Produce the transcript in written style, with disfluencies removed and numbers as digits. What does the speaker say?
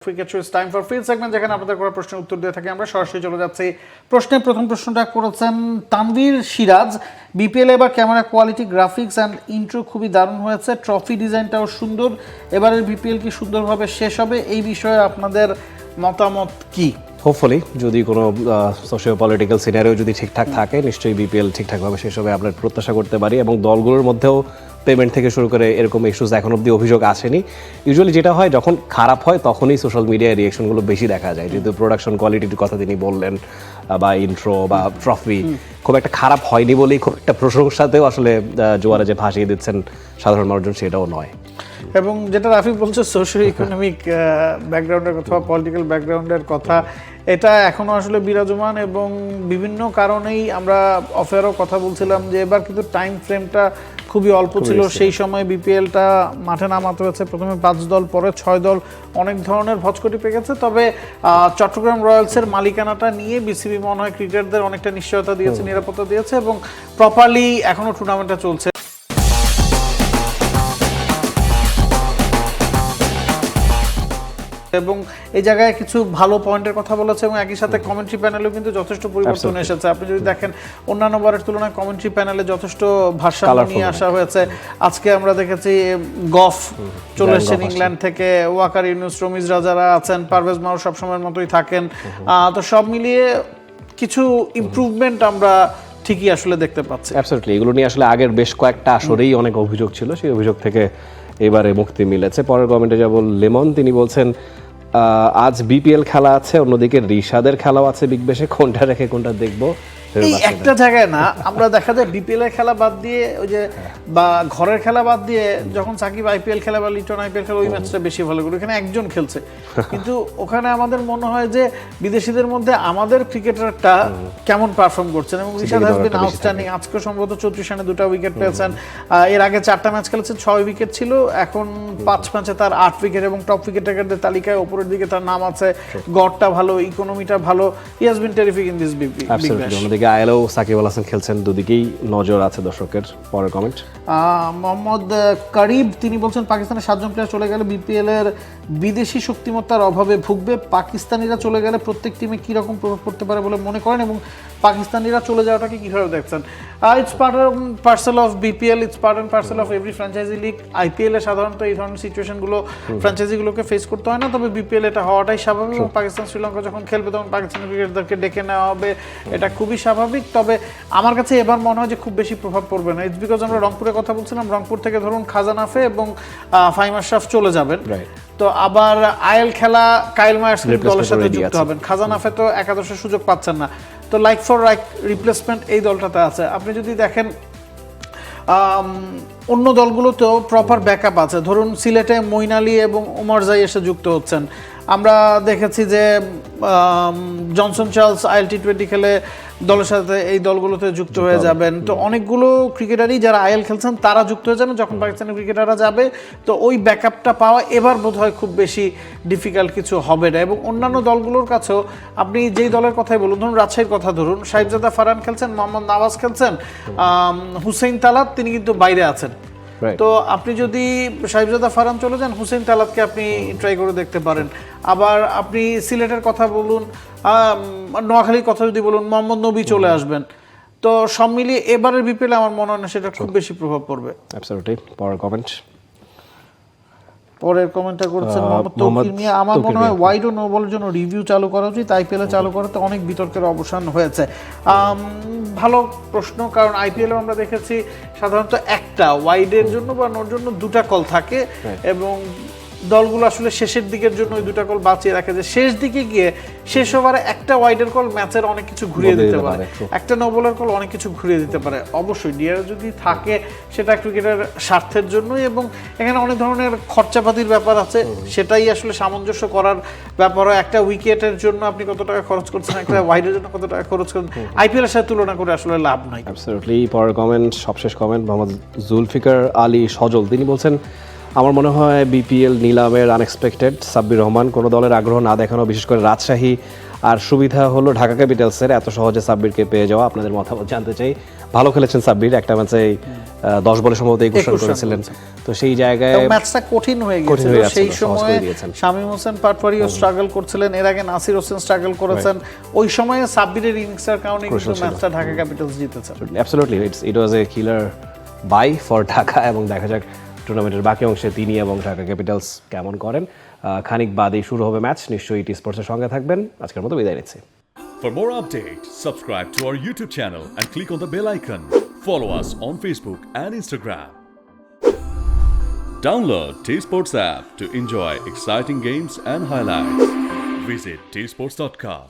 Cricket show time for field segment, যেখানে আপনাদের করা প্রশ্নের উত্তর দিয়ে থাকি আমরা। সরাসরি চলে যাচ্ছি প্রশ্নের প্রথম প্রশ্নটা করেছেন তানভীর সিরাজ। বিপিএল এবার camera quality, graphics and intro খুবই দারুণ হয়েছে, ট্রফি ডিজাইনটাও সুন্দর। এবারের বিপিএল কি সুন্দরভাবে শেষ হবে? এই বিষয়ে আপনাদের মতামত কি? হোপফুলি যদি কোনো সোশিও পলিটিক্যাল সিনারিও যদি ঠিকঠাক থাকে, নিশ্চয়ই বিপিএল ঠিকঠাকভাবে শেষ হবে আমরা প্রত্যাশা করতে পারি। এবং দলগুলোর মধ্যেও পেমেন্ট থেকে শুরু করে এরকম ইস্যুস এখন অব্দি অভিযোগ আসেনি। ইউজুয়ালি যেটা হয়, যখন খারাপ হয় তখনই সোশ্যাল মিডিয়ায় রিয়েকশনগুলো বেশি দেখা যায়। যেহেতু প্রোডাকশন কোয়ালিটির কথা তিনি বললেন, বা ইন্ট্রো বা ট্রফি খুব একটা খারাপ হয়নি বলেই খুব একটা প্রশংসাতেও আসলে জোয়ারে যে ভাসিয়ে দিচ্ছেন সাধারণ মানুষজন, সেটাও নয়। এবং যেটা রাফি বলছে সোশ্যাল ইকোনমিক ব্যাকগ্রাউন্ডের কথা, পলিটিক্যাল ব্যাকগ্রাউন্ডের কথা, এটা এখনও আসলে বিরাজমান। এবং বিভিন্ন কারণেই আমরা অফেয়ারও কথা বলছিলাম যে এবার কিন্তু টাইম ফ্রেমটা খুবই অল্প ছিল। সেই সময় বিপিএলটা মাঠে নামাতে হয়েছে, প্রথমে 5 দল, পরে 6 দল, অনেক ধরনের ভচকটি পেয়ে গেছে। তবে চট্টগ্রাম রয়্যালসের মালিকানাটা নিয়ে বিসিবি মনে হয় ক্রিকেটারদের অনেকটা নিশ্চয়তা দিয়েছে, নিরাপত্তা দিয়েছে, এবং প্রপারলি এখনও টুর্নামেন্টটা চলছে। এবং এই জায়গায় কিছু ভালো পয়েন্টের কথা বলেছে, এবং একই সাথে কমেন্ট্রি প্যানেলেও কিন্তু যথেষ্ট পরিবর্তন এসেছে। আপনি যদি দেখেন অন্যান্য বারের তুলনায় কমেন্ট্রি প্যানেলে যথেষ্ট ভারসাম্য নিয়ে আসা হয়েছে। আজকে আমরা দেখেছি গফ চলে এসেছেন ইংল্যান্ড থেকে, ওয়াকার ইউনুস, রমিজ রাজারা আছেন, পারভেজ মারুফ সবসময়ের মতোই থাকেন। তো সব মিলিয়ে কিছু ইমপ্রুভমেন্ট আমরা ঠিকই আসলে দেখতে পাচ্ছি। অ্যাবসলিউটলি, এগুলো নিয়ে আসলে আগের বেশ কয়েকটা আসরেই অনেক অভিযোগ ছিল, সেই অভিযোগ থেকে এবারে মুক্তি মিলেছে। পরের কমেন্টে যাব লেমন, তিনি বলছেন আজ বিপিএল খেলা আছে, অন্যদিকে রিশাদের খেলাও আছে বিগ ব্যাশে, কোনটা রেখে কোনটা দেখবো? এই একটা জায়গায় না, আমরা দেখা যায় বিপিএল এর খেলা বাদ দিয়ে ওই যে বা ঘরের খেলা বাদ দিয়ে যখন সাকিব আইপিএল খেলা বা লিটন আইপিএল খেলা, ওই ম্যাচটা বেশি ভালো করে। ওখানে একজন খেলছে, কিন্তু ওখানে আমাদের মনে হয় যে বিদেশিদের মধ্যে আমাদের ক্রিকেটারটা কেমন পারফর্ম করছেন। এবং রিশাদ হ্যাজ বিন আউটস্ট্যান্ডিং। আজকে সম্ভবত 34 রানে 2টা উইকেট পেয়েছেন। এর আগে 4টা ম্যাচ খেলেছেন, 6 উইকেট ছিল। এখন 5 ম্যাচে তার 8 উইকেট, এবং টপ উইকেট টেকারদের তালিকায় উপরের দিকে তার নাম আছে। গড়টা ভালো, ইকোনমিটা ভালো। He has been terrific in this Big Bash. ILO Shakib Al Hasan খেলছেন, দুদিকেই নজর আছে দর্শকের। পরের কমেন্ট মোহাম্মদ করিব, তিনি বলছেন পাকিস্তানের 7 জন প্লেয়ার চলে গেলে বিপিএল এর বিদেশি শক্তিমত্তার অভাবে ভুগবে। পাকিস্তানিরা চলে গেলে প্রত্যেক টিমে কি রকম প্রভাব পড়তে পারে বলে মনে করেন, এবং পাকিস্তানিরা চলে যাওয়াটাকে কিভাবে দেখছেন? It's part and parcel of BPL, it's part and parcel of every franchise league. IPL এ সাধারণত এই ধরনের সিচুয়েশনগুলো ফ্র্যাঞ্চাইজিগুলোকে ফেস করতে হয় না, তবে বিপিএল এটা হওয়াটাই স্বাভাবিক। এবং পাকিস্তান শ্রীলঙ্কা যখন খেলবে তখন পাকিস্তানি ক্রিকেটারদেরকে ডেকে নেওয়া হবে, এটা খুবই স্বাভাবিক। তবে আমার কাছে এবার মনে হয় যে খুব বেশি প্রভাব পড়বে না। ইটস বিকজ আমরা রংপুরের কথা বলছিলাম, রংপুর থেকে ধরুন খাজানাফে এবং ফাহিম আশরাফ চলে যাবেন, তো আবার আইএল খেলা কাইল মায়ার্স দলের সাথে যুক্ত হবেন। খাজানাফে তো একাদশের সুযোগ পাচ্ছেন না, তো লাইক ফর লাইক রিপ্লেসমেন্ট এই দলটাতে আছে। আপনি যদি দেখেন অন্য দলগুলোতেও প্রপার ব্যাকআপ আছে। ধরুন সিলেটে মঈন আলী এবং ওমর জাই এসে যুক্ত হচ্ছেন। আমরা দেখেছি যে জনসন চার্লস আইএল টি20 খেলে দলের সাথে এই দলগুলোতে যুক্ত হয়ে যাবেন। তো অনেকগুলো ক্রিকেটারই যারা আইএল খেলছেন তারা যুক্ত হয়ে যাবেন যখন পাকিস্তানি ক্রিকেটাররা যাবে। তো ওই ব্যাকআপটা পাওয়া এবার বোধহয় খুব বেশি ডিফিকাল্ট কিছু হবে না। এবং অন্যান্য দলগুলোর কাছেও আপনি যেই দলের কথাই বলুন, ধরুন রাজশাহীর কথা ধরুন, সাহিবজাদা ফারহান খেলছেন, মোহাম্মদ নওয়াজ খেলছেন, হুসেইন তালাত তিনি কিন্তু বাইরে আছেন। তো আপনি যদি সাহিবজাদা ফারহান চলে যান, হুসেইন তালাতকে আপনি ট্রাই করে দেখতে পারেন। আবার আপনি সিলেটের কথা বলুন, নোয়াখালীর কথা যদি বলুন, মোহাম্মদ নবী চলে আসবেন। তো সব মিলিয়ে এবারের বিপিএল আমার মনে হয় না সেটা খুব বেশি প্রভাব পড়বে। অ্যাবসলিউটলি। পরের কমেন্টটা করছেন মোহাম্মদ তৌকির মিয়া, আমার মনে হয় ওয়াইড ও নো বলের জন্য রিভিউ চালু করা উচিত। আইপিএল চালু করাতে অনেক বিতর্কের অবসান হয়েছে। ভালো প্রশ্ন, কারণ আইপিএল আমরা দেখেছি সাধারণত একটা ওয়াইডের জন্য বা নোর জন্য 2টা কল থাকে, এবং দলগুলো আসলে শেষের দিকের জন্য ওই 2টা কল বাঁচিয়ে রাখে, যে শেষ দিকে গিয়ে শেষ ওভারে একটা ওয়াইডের কল ম্যাচের অনেক কিছু ঘুরিয়ে দিতে পারে, একটা নো বলের কল অনেক কিছু ঘুরিয়ে দিতে পারে। অবশ্যই ডিআর যদি থাকে সেটা ক্রিকেটের স্বার্থের জন্যই, এবং এখানে অনেক ধরনের খরচাপাতির ব্যাপার আছে, সেটাই আসলে সামঞ্জস্য করার ব্যাপার হয়। একটা উইকেটের জন্য আপনি কত টাকা খরচ করছেন, একটা ওয়াইডের জন্য কত টাকা খরচ করছেন, আইপিএল এর সাথে তুলনা করে আসলে লাভ নাই। অ্যাবসলিউটলি। পরের কমেন্ট, সবশেষ কমেন্ট, মোহাম্মদ জুলফিকার আলী সজল, তিনি বলছেন আমার মনে হয় বিপিএল নিলামের আনএক্সপেক্টেড। সাব্বির রহমান, কোনো দলের আগ্রহ না দেখানো, বিশেষ করে রাজশাহী আর সুবিধা হলো ঢাকা ক্যাপিটালসের এত সহজে সাব্বিরকে পেয়ে যাওয়া। আপনাদের মতামত জানতে চাই। ভালো খেলেছেন সাব্বির, একটা ম্যাচে 10 বলে সম্ভবত 21 রান করেছিলেন, তো সেই জায়গায় ম্যাচটা কঠিন হয়ে গেছিল সেই সময়। শামীম হোসেন পাটওয়ারিও স্ট্রাগল করছিলেন, এর আগে নাসির হোসেন স্ট্রাগল করেছেন, ওই সময়ে সাব্বিরের ইনিংসের কারণে কিন্তু ম্যাচটা ঢাকা ক্যাপিটালস জিতেছে। Absolutely it was a killer by for Dhaka, এবং দেখা যাক টুর্নামেন্টের বাকি অংশে তিনি এবং ঢাকা ক্যাপিটালস কেমন করেন। খানিক বাদেই শুরু হবে ম্যাচ, নিশ্চয়ই টি স্পোর্টসের সঙ্গে থাকবেন। আজকের মতো বিদায় নিচ্ছি। For more updates, subscribe to our YouTube channel and click on the bell icon. Follow us on Facebook and Instagram. Download T-Sports app to enjoy exciting games and highlights. Visit tsports.com.